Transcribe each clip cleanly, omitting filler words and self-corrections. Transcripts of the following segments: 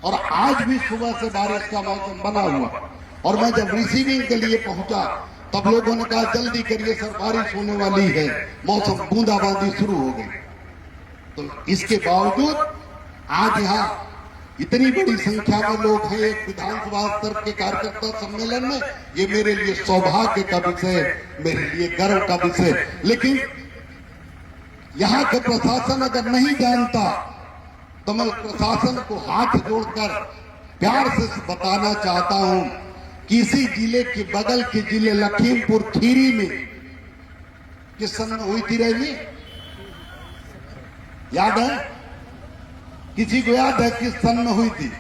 और आज भी सुबह से बारिश का मौसम बना हुआ। और मैं जब रिसीविंग के लिए पहुंचा तब लोगों ने कहा जल्दी करिए सर, बारिश होने वाली है, मौसम बूंदाबांदी शुरू हो गई। तो इसके बावजूद आज यहाँ इतनी बड़ी संख्या में लोग हैं एक विधानसभा स्तर के कार्यकर्ता सम्मेलन में, ये मेरे लिए सौभाग्य का विषय, मेरे लिए गर्व का विषय। लेकिन यहाँ के प्रशासन अगर नहीं जानता तो मैं प्रशासन को हाथ जोड़कर प्यार से बताना चाहता हूं कि इसी जिले के बगल के जिले लखीमपुर खीरी में किस सन में हुई थी रैली, याद है? किसी को याद है किस सन में हुई थी?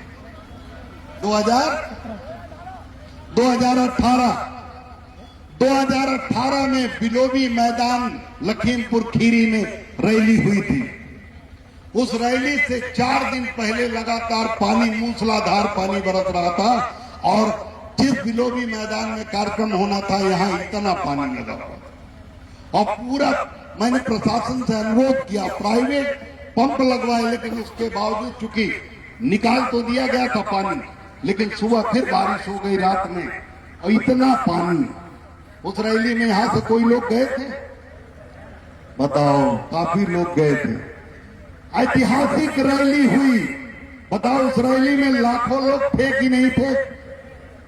2018 में बिलोबी मैदान लखीमपुर खीरी में रैली हुई थी। उस रैली से 4 दिन पहले लगातार पानी, मूसलाधार पानी बरस रहा था और जिस बिलोबी मैदान में कार्यक्रम होना था यहां इतना पानी लगा हुआ। और पूरा मैंने प्रशासन से अनुरोध किया, प्राइवेट पंप लगवाए, लेकिन उसके बावजूद चूंकि निकाल तो दिया गया था पानी, लेकिन सुबह फिर बारिश हो गई रात में और इतना पानी। उस रैली में यहां से कोई लोग गए थे? बताओ, काफी लोग गए थे। ऐतिहासिक रैली हुई, बताओ उस रैली में लाखों लोग थे कि नहीं थे?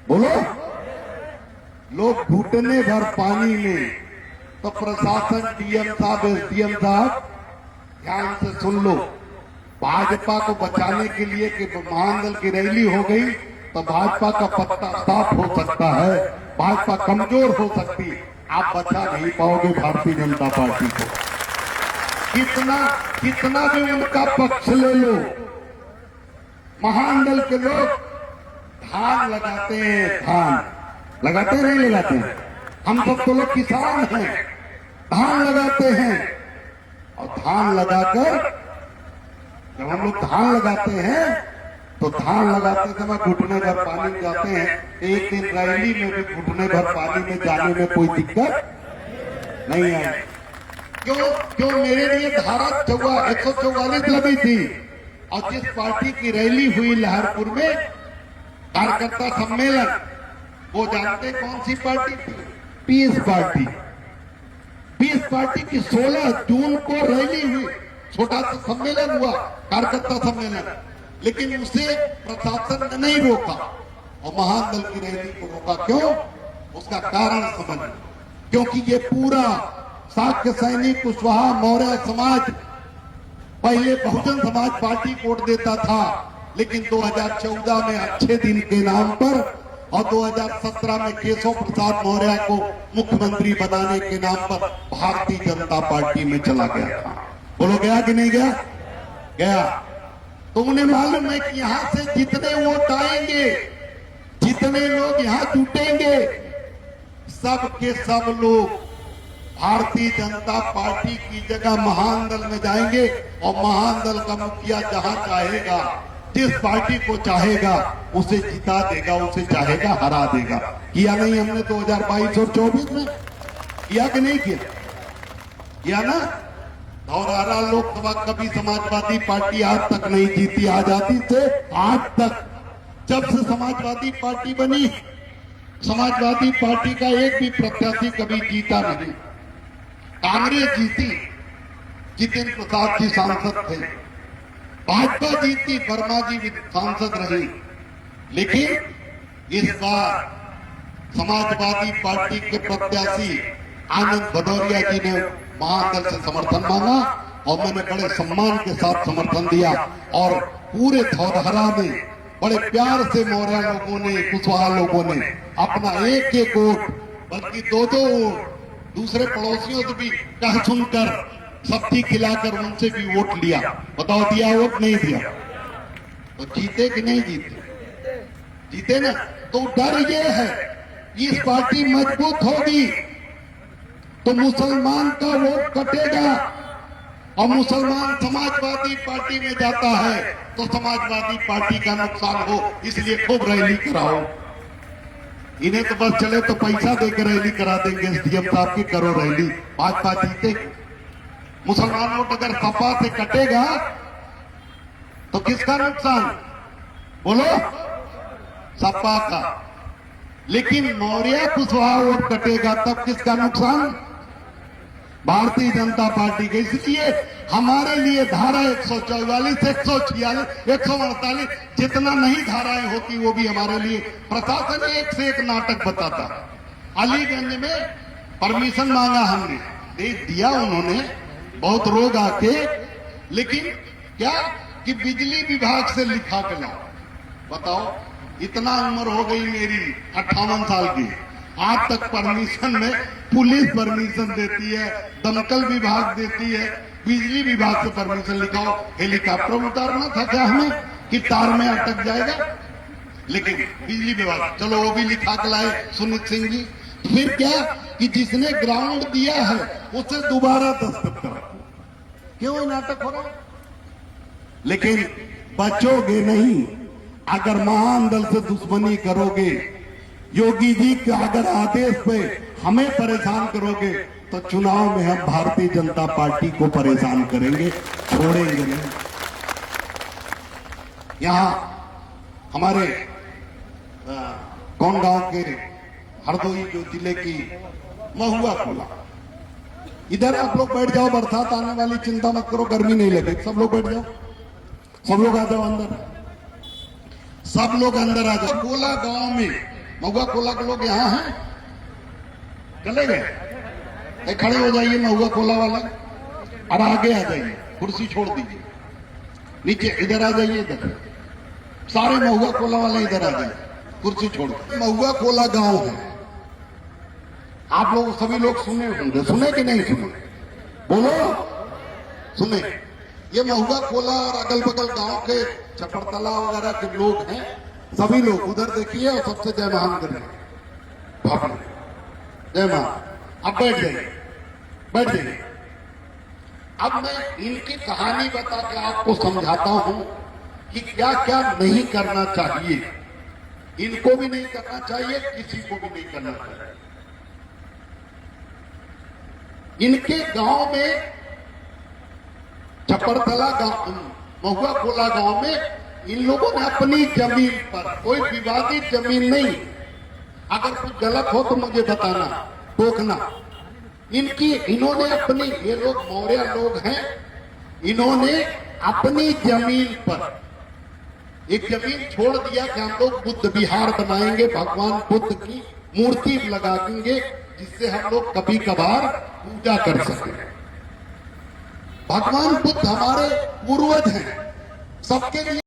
बोलो। लोग घुटने भर पानी में, तो प्रशासन, डीएम साहब, एसडीएम साहब, ध्यान से सुन लो, भाजपा को बचाने के लिए कि महानदल की रैली हो गई तो भाजपा का पत्ता साफ हो सकता है, भाजपा कमजोर हो सकती, आप बचा नहीं पाओगे भारतीय जनता पार्टी को। कितना भी उनका पक्ष ले लो, महानदल के लोग धान लगाते हैं, धान लगाते नहीं लगाते हैं? हम सब तो लोग किसान हैं, धान लगाते हैं। और धान लगाकर जब हम लोग धान लगाते हैं तो धान लगाते समय घुटने भर पानी में जाते हैं। एक दिन रैली में भी घुटने भर पानी में जाने में कोई दिक्कत नहीं है। क्यों मेरे लिए धारा 144 लगी थी। और जिस पार्टी की रैली हुई लहरपुर में कार्यकर्ता सम्मेलन, वो जानते कौन सी पार्टी थी? Peace party. पीस पार्टी की 16 जून को रैली हुई, छोटा सा सम्मेलन हुआ, कार्यकर्ता सम्मेलन, लेकिन उसे प्रशासन ने नहीं रोका और महानदल की रैली को रोका। क्यों? उसका कारण समझ, क्योंकि ये पूरा शाक्य सैनिक, कुशवाहा, मौर्य समाज पहले बहुजन समाज पार्टी को वोट देता था, लेकिन 2014 में अच्छे दिन के नाम पर और 2017 में केशव प्रसाद मौर्य को मुख्यमंत्री बनाने के नाम पर भारतीय जनता पार्टी में चला गया था। बोलो, गया कि नहीं गया? गया। तो उन्हें मालूम है कि यहां से जितने वोट आएंगे, जितने लोग यहां जुटेंगे, सब के सब लोग भारतीय जनता पार्टी की जगह महानदल में जाएंगे और महानदल का मुखिया जहां चाहेगा, जिस पार्टी को चाहेगा उसे जिता देगा, उसे चाहेगा हरा देगा। किया नहीं हमने 2022 और 24 में? किया कि नहीं किया? किया ना? धौरहरा लोकसभा कभी समाजवादी पार्टी आज तक नहीं जीती, आजादी से आज तक। जब से समाजवादी पार्टी बनी, समाजवादी पार्टी का एक भी प्रत्याशी कभी जीता नहीं। कांग्रेस जीती, जितेंद्र प्रसाद जी सांसद थे, भाजपा जीती, वर्मा जी सांसद रही, लेकिन इस बार समाजवादी पार्टी के प्रत्याशी आनंद भदौरिया जी ने महानदल से समर्थन मांगा और मैंने बड़े सम्मान के साथ समर्थन दिया। और पूरे धौरहरा में बड़े प्यार से मौर्य लोगों ने, कुशवाहा लोगों ने अपना एक वोट, बल्कि 2 वोट दूसरे पड़ोसियों से भी कह सुनकर, सब्जी खिलाकर उनसे भी वोट लिया। बताओ, दिया वोट? नहीं दिया। तो जीते कि नहीं जीते? जीते ना। तो डर ये है, इस पार्टी मजबूत होगी तो मुसलमान का वोट कटेगा और मुसलमान समाजवादी पार्टी में जाता है तो समाजवादी पार्टी का नुकसान हो, इसलिए खूब रैली कराओ। इन्हें तो बस चले तो पैसा देकर रैली करा देंगे एसडीएम साहब की, करो रैली, भाजपा जीतेगी। मुसलमान वोट अगर सपा से कटेगा तो किसका नुकसान? बोलो, सपा का। लेकिन मौर्य कुशवाहा वोट कटेगा तब किसका नुकसान? भारतीय जनता पार्टी के। इसलिए हमारे लिए धारा 144, 146, 148 जितना नहीं धाराएं होती वो भी हमारे लिए प्रशासन एक से एक नाटक बताता है। अलीगंज में परमिशन मांगा हमने, दे दिया उन्होंने, बहुत लोग आके, लेकिन क्या कि बिजली विभाग से लिखा के लाओ। बताओ, इतना उम्र हो गई मेरी 58 साल की, आज तक परमिशन में पुलिस परमिशन देती है, दमकल विभाग देती है, बिजली विभाग से परमिशन लिखाओ। हेलीकॉप्टर उतारना था क्या हमें कि तार में अटक जाएगा? लेकिन बिजली विभाग, चलो वो भी लिखा के लाए सुनीत सिंह जी। फिर क्या कि जिसने ग्राउंड दिया है उसे दोबारा दस्तखत करो। क्यों नाटक हो रहा? लेकिन बचोगे नहीं अगर महान दल से दुश्मनी करोगे। योगी जी के अगर आदेश पे हमें परेशान करोगे तो चुनाव में हम भारतीय जनता पार्टी को परेशान करेंगे, छोड़ेंगे नहीं। यहां हमारे कौन गांव के हरदोई जो जिले की महुआ खोला, इधर आप लोग बैठ जाओ, बरसात आने वाली, चिंता मत करो, गर्मी नहीं लगेगी। सब लोग बैठ जाओ, सब लोग आ जाओ अंदर, सब लोग अंदर आ जाओ। कोला गांव में, महुआ कोला के लोग यहां हैं, चले गए, खड़े हो जाइए महुआ कोला वाला और आगे आ जाइए, कुर्सी छोड़ दीजिए, नीचे इधर आ जाइए, इधर सारे महुआ कोला वाले इधर आ जाइए, कुर्सी छोड़। महुआ कोला गांव है, आप लोग सभी लोग सुने होंगे, सुने कि नहीं सुने? बोलो, सुने। ये महुआ कोला और अगल बगल गांव के चपड़तला वगैरह के लोग हैं, सभी लोग उधर देखिए और सबसे जय महान करिए, जय महान। अब बैठ जाइए, बैठ जाइए। अब मैं इनकी कहानी बता के आपको समझाता हूं कि क्या क्या नहीं करना चाहिए। इनको भी नहीं करना चाहिए, किसी को भी नहीं करना चाहिए। इनके गांव में, चपड़तला गांव, महुआ कोला गांव में, इन लोगों ने अपनी जमीन पर, कोई विवादित जमीन नहीं, अगर कुछ गलत हो तो मुझे बताना, टोकना। इन्होंने अपनी, ये लोग मौर्य लोग हैं, इन्होंने अपनी जमीन पर एक जमीन छोड़ दिया कि हम लोग बुद्ध विहार बनाएंगे, भगवान बुद्ध की मूर्ति लगाएंगे, जिससे हम लोग कभी कभार पूजा कर सकें। भगवान बुद्ध हमारे पूर्वज हैं, सबके लिए